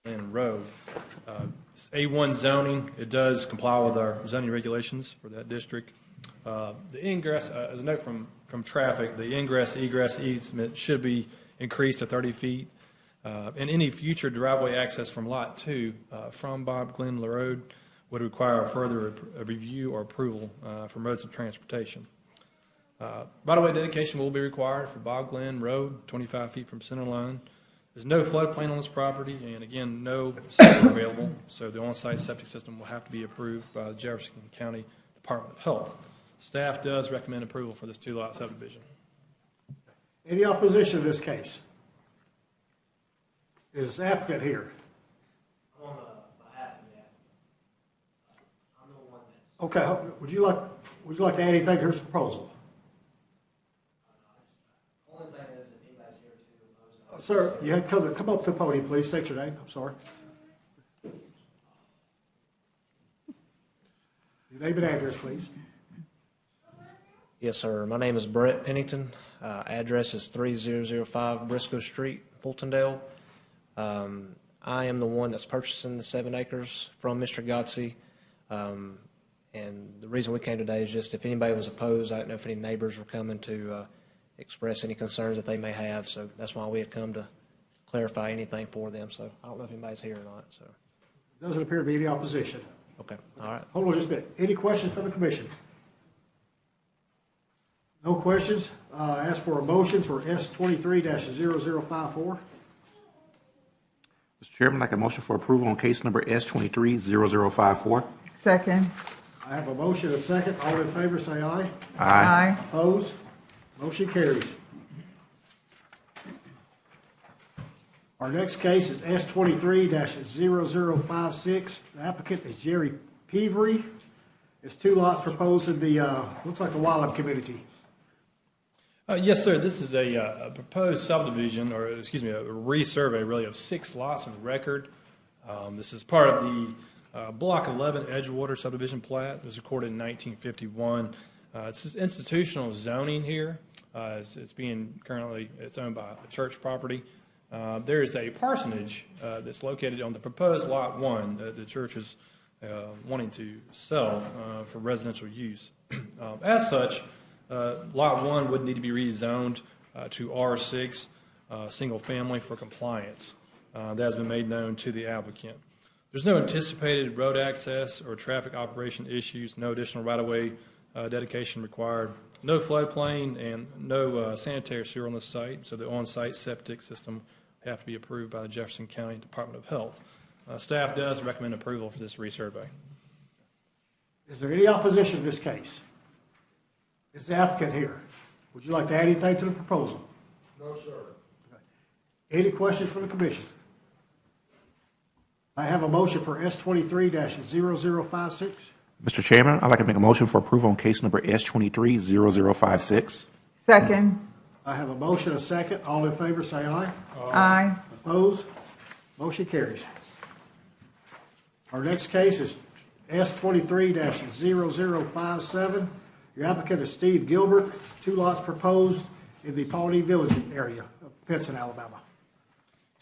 Glen Road. It's A1 zoning. It does comply with our zoning regulations for that district. The ingress, as a note from traffic, the ingress-egress easement should be increased to 30 feet. And any future driveway access from Lot 2 from Bob Glen Road would require a further review or approval from Modes of Transportation. Right-of-way dedication will be required for Bob Glen Road, 25 feet from center line. There's no floodplain on this property, and again, no sewer available, so the on-site septic system will have to be approved by the Jefferson County Department of Health. Staff does recommend approval for this two-lot subdivision. Any opposition to this case? Is the applicant here? I'm on behalf of the applicant. I'm the one that's... Okay, would you like to add anything to this proposal? Only thing is, if anybody's here to oppose... Sir, you had to come up to the podium, please. State your name. I'm sorry. Your name and address, please. Yes, sir. My name is Brett Pennington. Address is 3005 Briscoe Street, Fultondale. I am the one that's purchasing the 7 acres from Mr. Gotze. And the reason we came today is just if anybody was opposed, I don't know if any neighbors were coming to express any concerns that they may have. So that's why we had come to clarify anything for them. So I don't know if anybody's here or not. So Doesn't appear to be any opposition. okay, all right. Hold on just a minute. Any questions from the commission? No questions. Ask for a motion for S23-0054. Mr. Chairman, I'd like a motion for approval on case number S23-0054. Second. I have a motion, a second. All in favor, say aye. Aye. Opposed? Motion carries. Our next case is S23-0056. The applicant is Jerry Pevery. It's 2 lots proposed in the, looks like the wildlife community. Yes, sir. This is a proposed subdivision, or excuse me, a resurvey really of 6 lots of record. This is part of the Block 11 Edgewater subdivision plat. It was recorded in 1951. It's institutional zoning here. It's being currently, it's owned by a church property. There is a parsonage that's located on the proposed Lot 1 that the church is wanting to sell for residential use. As such, Lot 1 would need to be rezoned to R6, single family, for compliance. That has been made known to the applicant. There's no anticipated road access or traffic operation issues, no additional right-of-way dedication required, no floodplain, and no sanitary sewer on the site, so the on-site septic system have to be approved by the Jefferson County Department of Health. Staff does recommend approval for this resurvey. Is there any opposition to this case? Is the applicant here? Would you like to add anything to the proposal? No, sir. Okay. Any questions from the commission? I have a motion for S23-0056. Mr. Chairman, I'd like to make a motion for approval on case number S23-0056. Second. I have a motion, a second. All in favor, say aye. Aye. Opposed? Motion carries. Our next case is S23-0057. Your applicant is Steve Gilbert. 2 lots proposed in the Pawnee Village area of Pinson, Alabama.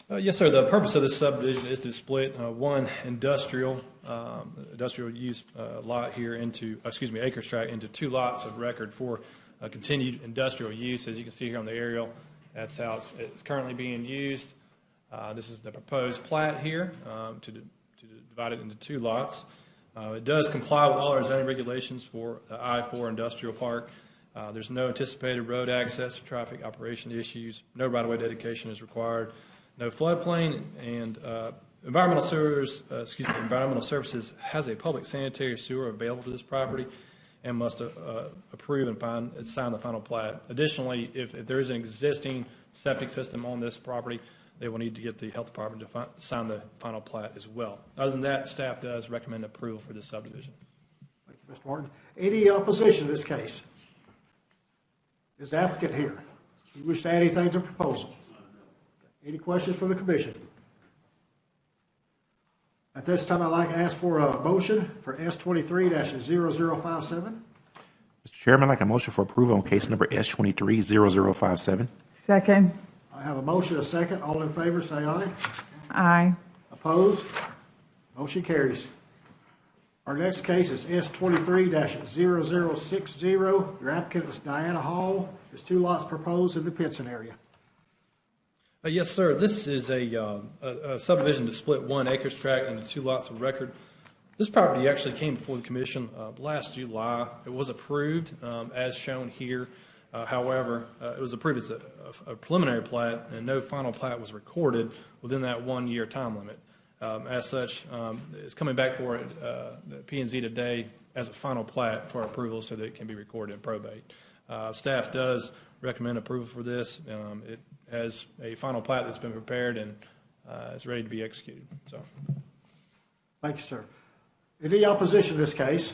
Yes, sir. The purpose of this subdivision is to split one industrial use lot here into, acreage tract into 2 lots of record for continued industrial use. As you can see here on the aerial, that's how it's currently being used. This is the proposed plat here to divide it into 2 lots. It does comply with all our zoning regulations for the I-4 industrial park. There's no anticipated road access or traffic operation issues. No right-of-way dedication is required. No floodplain, and Environmental Services has a public sanitary sewer available to this property and must approve and sign the final plat. Additionally, if there is an existing septic system on this property, they will need to get the health department to sign the final plat as well. Other than that, staff does recommend approval for this subdivision. Thank you, Mr. Martin. Any opposition to this case? Is the applicant here? Do you wish to add anything to the proposal? Any questions from the commission? At this time, I'd like to ask for a motion for S23-0057. Mr. Chairman, I'd like a motion for approval on case number S23-0057. Second. I have a motion, a second. All in favor, say aye. Aye. Opposed? Motion carries. Our next case is S23-0060. Your applicant is Diana Hall. There's 2 lots proposed in the Pinson area. Yes, sir. This is a subdivision to split 1 acres tract into 2 lots of record. This property actually came before the commission last July. It was approved as shown here. However, it was approved as a preliminary plat, and no final plat was recorded within that 1-year time limit. As such, it's coming back for the P&Z today as a final plat for approval so that it can be recorded in probate. Staff does recommend approval for this. It has a final plat that's been prepared and is ready to be executed. So, Thank you, sir. Any opposition to this case?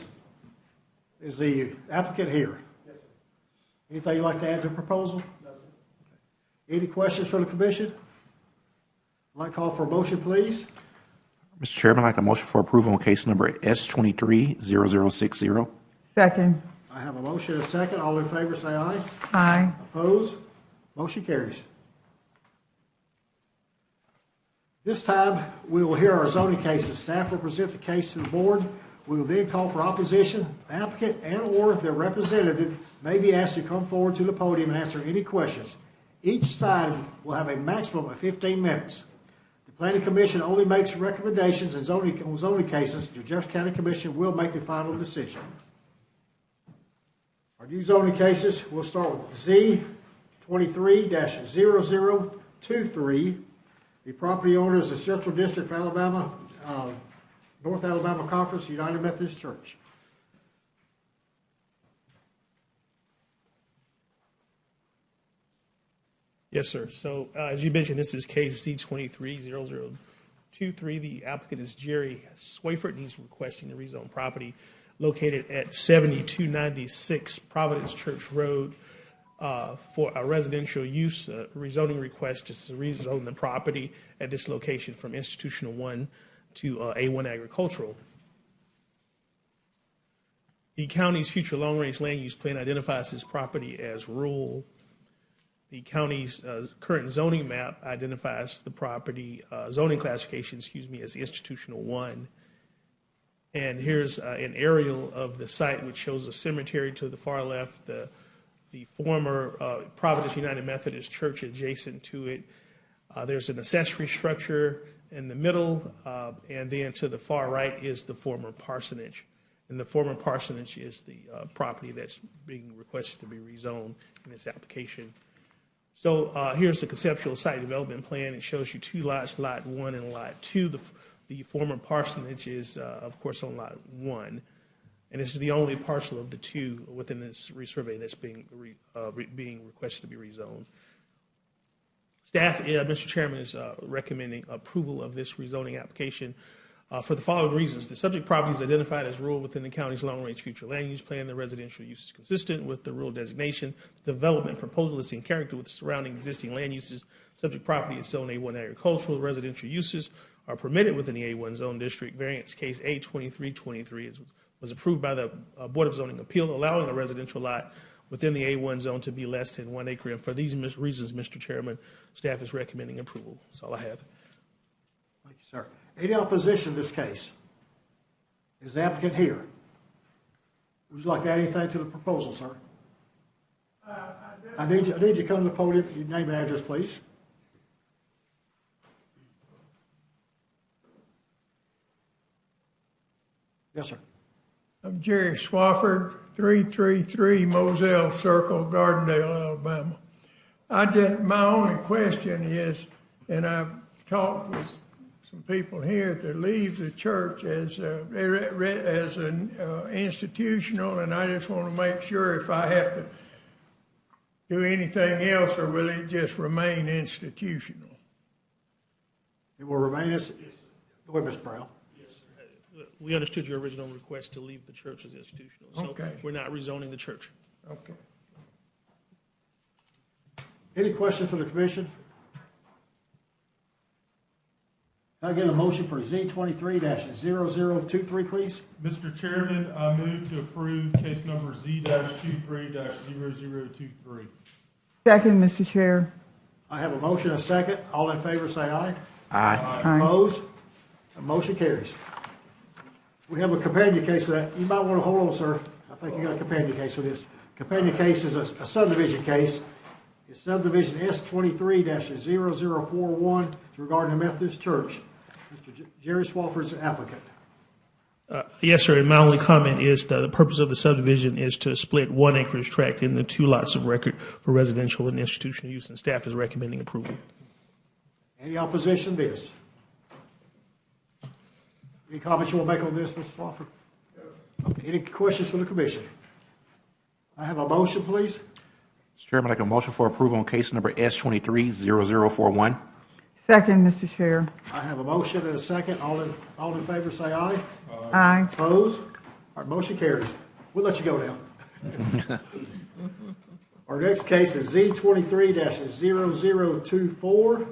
Is the applicant here? Yes, sir. Anything you'd like to add to the proposal? No, sir. Any questions from the commission? I'd like to call for a motion, please. Mr. Chairman, I'd like a motion for approval on case number S23-0060. Second. I have a motion and a second. All in favor say aye. Aye. Opposed? Motion carries. This time, we will hear our zoning cases. Staff will present the case to the board. We will then call for opposition. The applicant and/or their representative may be asked to come forward to the podium and answer any questions. Each side will have a maximum of 15 minutes. The Planning Commission only makes recommendations in zoning cases. The Jefferson County Commission will make the final decision. Our new zoning cases, we'll start with Z23-0023. The property owner is the Central District of Alabama, North Alabama Conference, United Methodist Church. Yes, sir. So as you mentioned, this is case Z23-0023. The applicant is Jerry Swayford, and he's requesting to rezone property located at 7296 Providence Church Road for a residential use. Rezoning request is to rezone the property at this location from institutional 1 to A1 agricultural. The county's future long-range land use plan identifies this property as rural. The county's current zoning map identifies the property zoning classification, as institutional 1. And here's an aerial of the site, which shows a cemetery to the far left, the former Providence United Methodist Church adjacent to it. There's an accessory structure in the middle, and then to the far right is the former parsonage. And the former parsonage is the property that's being requested to be rezoned in this application. So here's the conceptual site development plan. It shows you 2 lots, Lot 1 and Lot 2. The former parsonage is, of course, on Lot 1. And this is the only parcel of the 2 within this resurvey that's being requested to be rezoned. Staff, Mr. Chairman, is recommending approval of this rezoning application for the following reasons. The subject property is identified as rural within the county's long-range future land use plan. The residential use is consistent with the rural designation. The development proposal is in character with the surrounding existing land uses. Subject property is zone A1 agricultural. Residential uses are permitted within the A1 zone district. Variance case A2323 was approved by the Board of Zoning Appeal, allowing a residential lot within the A1 zone to be less than 1 acre. And for these reasons, Mr. Chairman, staff is recommending approval. That's all I have. Thank you, sir. Any opposition to this case? Is the applicant here? Would you like to add anything to the proposal, sir? I need you to come to the podium. Your name and address, please. Yes, sir. I'm Jerry Swafford, 333 Moselle Circle, Gardendale, Alabama. My only question is, and I've talked with some people here that leave the church as an institutional, and I just want to make sure if I have to do anything else, or will it just remain institutional? It will remain as. Go ahead, Mr. Brown. We understood your original request to leave the church as institutional, so Okay. We're not rezoning the church. Okay. Any questions for the commission? Can I get a motion for Z23-0023, please? Mr. Chairman, I move to approve case number Z-23-0023. Second, Mr. Chair. I have a motion and a second. All in favor say aye. Aye. Aye. Opposed? Motion carries. We have a companion case of that. You might want to hold on, sir. I think you got a companion case for this. Companion case is a subdivision case. It's subdivision S23-0041 regarding the Methodist Church. Mr. Jerry Swafford is the applicant. Yes, sir. And my only comment is the purpose of the subdivision is to split 1 acreage tract into 2 lots of record for residential and institutional use, and staff is recommending approval. Any opposition to this? Any comments you want to make on this, Mr. Swafford? Any questions from the commission? I have a motion, please. Mr. Chairman, I'd like a motion for approval on case number S23-0041. Second, Mr. Chair. I have a motion and a second. All in favor, say aye. Aye. Opposed? All right, motion carries. We'll let you go now. Our next case is Z23-0024.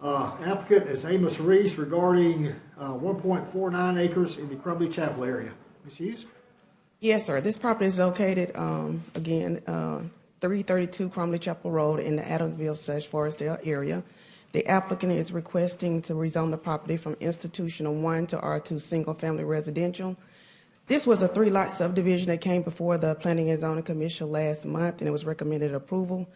Applicant is Amos Reese regarding 1.49 acres in the Crumbly Chapel area. Ms. Hughes? Yes, sir. This property is located, 332 Crumbly Chapel Road in the Adamsville/Forestdale area. The applicant is requesting to rezone the property from institutional 1 to R2 single-family residential. This was a 3-lot subdivision that came before the Planning and Zoning Commission last month, and it was recommended approval.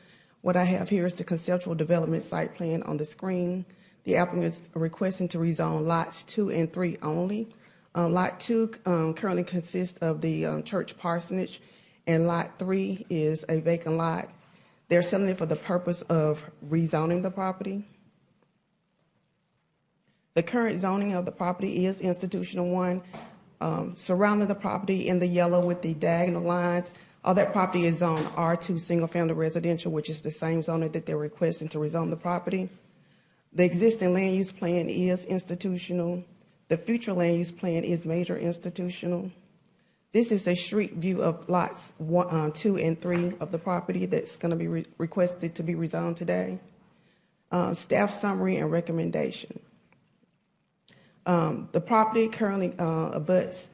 What I have here is the conceptual development site plan on the screen. The applicant is requesting to rezone lots 2 and 3 only. Lot 2 currently consists of the church parsonage, and Lot 3 is a vacant lot. They're selling it for the purpose of rezoning the property. The current zoning of the property is institutional 1. Surrounding the property in the yellow with the diagonal lines, all that property is zoned R2 single-family residential, which is the same zoning that they're requesting to rezone the property. The existing land use plan is institutional. The future land use plan is major institutional. This is a street view of lots 1, 2, and 3 of the property that's going to be requested to be rezoned today. Staff summary and recommendation. The property currently abuts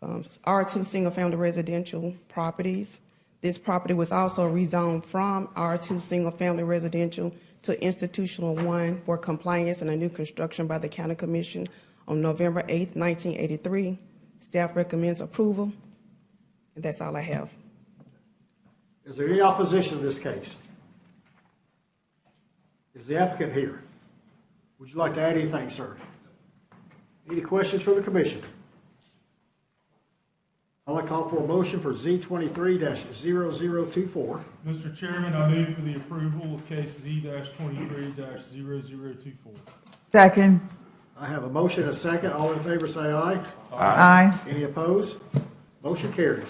R2 single-family residential properties. This property was also rezoned from R2 single-family residential to institutional 1 for compliance and a new construction by the County Commission on November 8th, 1983. Staff recommends approval, and that's all I have. Is there any opposition to this case? Is the applicant here? Would you like to add anything, sir? Any questions from the commission? I'd like to call for a motion for Z23-0024. Mr. Chairman, I move for the approval of case Z-23-0024. Second. I have a motion and a second. All in favor say aye. Aye. Any opposed? Motion carries.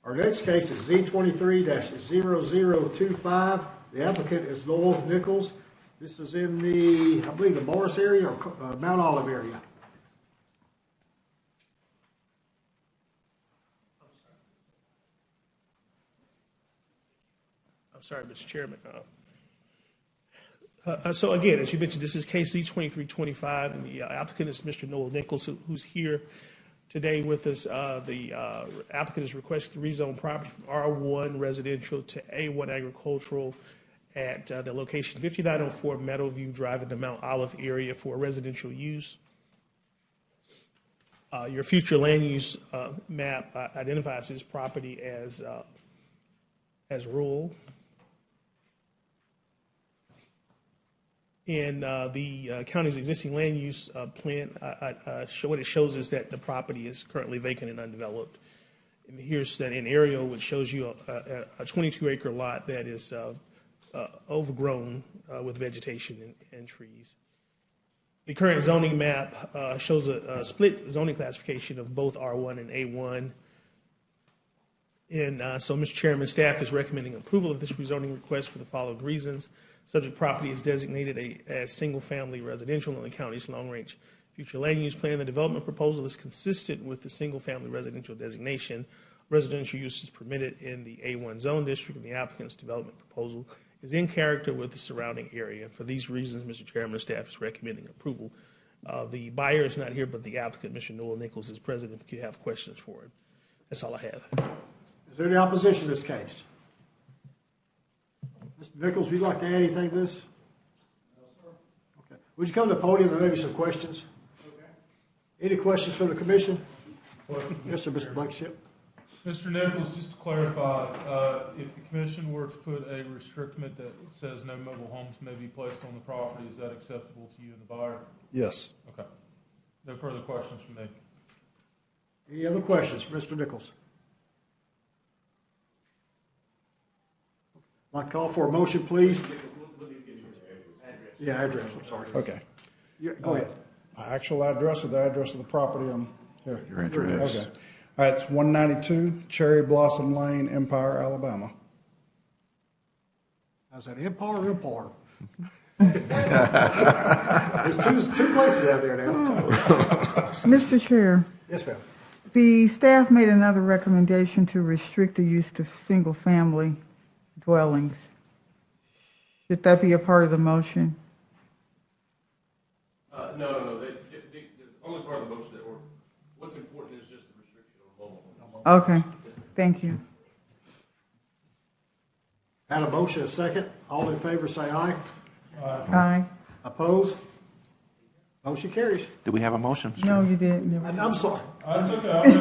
Our next case is Z23-0025. The applicant is Noel Nichols. This is in the, I believe, the Morris area or Mount Olive area. I'm sorry, Mr. Chairman. So again, as you mentioned, this is case Z2325, and the applicant is Mr. Noel Nichols, who's here today with us. The applicant is requesting to rezone property from R1 residential to A1 agricultural at the location 5904 Meadowview Drive in the Mount Olive area for residential use. Your future land use map identifies this property as rural. And the county's existing land use plan, what it shows is that the property is currently vacant and undeveloped. And here's an aerial which shows you a 22-acre lot that is overgrown with vegetation and trees. The current zoning map shows a split zoning classification of both R1 and A1. And so, Mr. Chairman, staff is recommending approval of this rezoning request for the following reasons. Subject property is designated as single-family residential in the county's long-range future land use plan. The development proposal is consistent with the single-family residential designation. Residential use is permitted in the A1 zone district, and the applicant's development proposal is in character with the surrounding area. For these reasons, Mr. Chairman, staff is recommending approval. The buyer is not here, but the applicant, Mr. Noel Nichols, is present if you have questions for him. That's all I have. Is there any opposition to this case? Mr. Nichols, would you like to add anything to this? No, sir. Okay. Would you come to the podium and maybe some questions? Any questions from the commission? Mr. Blankenship? Mr. Nichols, just to clarify, if the commission were to put a restriction that says no mobile homes may be placed on the property, is that acceptable to you and the buyer? Yes. Okay. No further questions from me. Any other questions for Mr. Nichols? I'd like to call for a motion, please. Yeah, address, I'm sorry. Okay. Go ahead. My actual address or the address of the property I'm here? Your address. Okay. All right, it's 192 Cherry Blossom Lane, Empire, Alabama. How's that, Empire or Empire? There's two places out there now. Mr. Chair, Yes, ma'am. the staff made another recommendation to restrict the use to single-family dwellings. Should that be a part of the motion? No. The only part of the motion that what's important is just the restriction on mobile homes. Okay, thank you. Had a motion, a second. All in favor, say aye. Aye. Opposed? Motion carries. Do we have a motion? Mr. No, you didn't. I'm sorry. That's okay. I'll make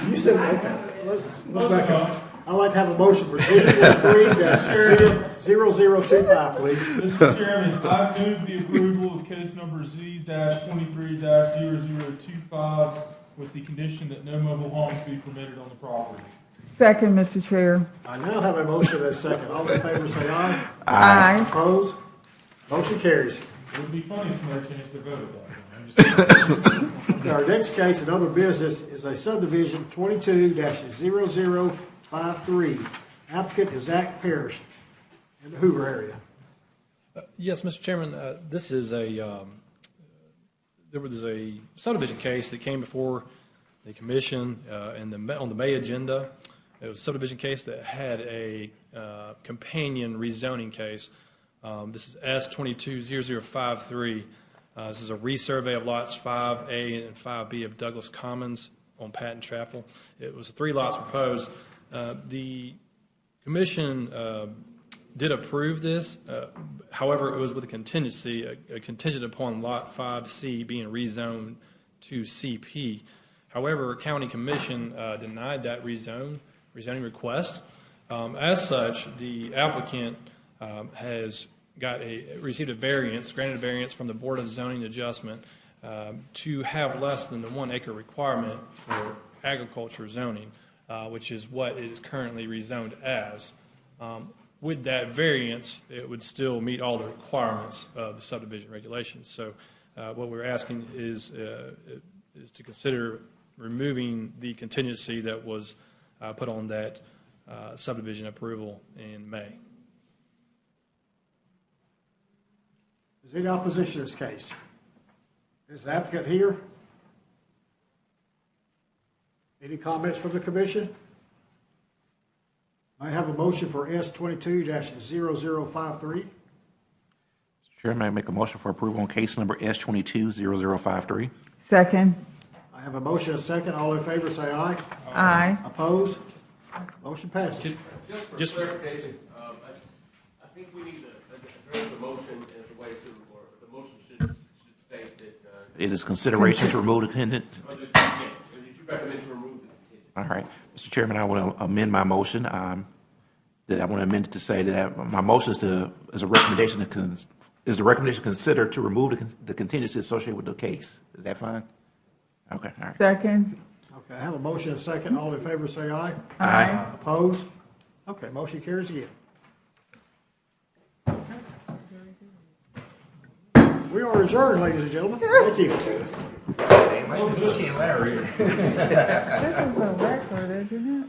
it. You said, okay. Let's back up. I'd like to have a motion for 2023-0025, please. Mr. Chairman, I move the approval of case number Z-23-0025 with the condition that no mobile homes be permitted on the property. Second, Mr. Chair. I now have a motion and a second. All in favor, say aye. Aye. Opposed? Motion carries. It would be funny if somebody changed their vote at that point. I'm just Our next case, another business, is a subdivision 22-0053. Applicant is Zach Parrish in the Hoover area. Yes, Mr. Chairman, this is there was a subdivision case that came before the commission on the May agenda. It was a subdivision case that had a companion rezoning case. This is S-22-0053. This is a resurvey of lots 5A and 5B of Douglas Commons on Patton Chapel. It was 3 lots proposed. The commission did approve this. However, it was with a contingency, a contingent upon lot 5C being rezoned to CP. However, County Commission denied that rezoning request. As such, the applicant has received a variance, granted a variance from the Board of Zoning Adjustment to have less than the 1 acre requirement for agriculture zoning, which is what it is currently rezoned as. With that variance, it would still meet all the requirements of the subdivision regulations. So what we're asking is to consider removing the contingency that was put on that subdivision approval in May. Is any opposition to this case? Is the applicant here? Any comments from the commission? I have a motion for S-22-0053. Mr. Chairman, I make a motion for approval on case number S-22-0053. Second. I have a motion, a second. All in favor, say aye. Aye. Opposed? Motion passes. Just for clarification, I think we need to address the motion in the way to, or the motion should state that. It is consideration to remove the contingent. Did you recommend to remove the contingent? All right. Mr. Chairman, I want to amend my motion. That I want to amend it to say that my motion is a recommendation to consider to remove the contingency associated with the case. Is that fine? Okay. All right. Second. Okay, I have a motion, a second. All in favor, say aye. Aye. Opposed? Okay, motion carries again. We are adjourned, ladies and gentlemen. Thank you. This is a record, isn't it?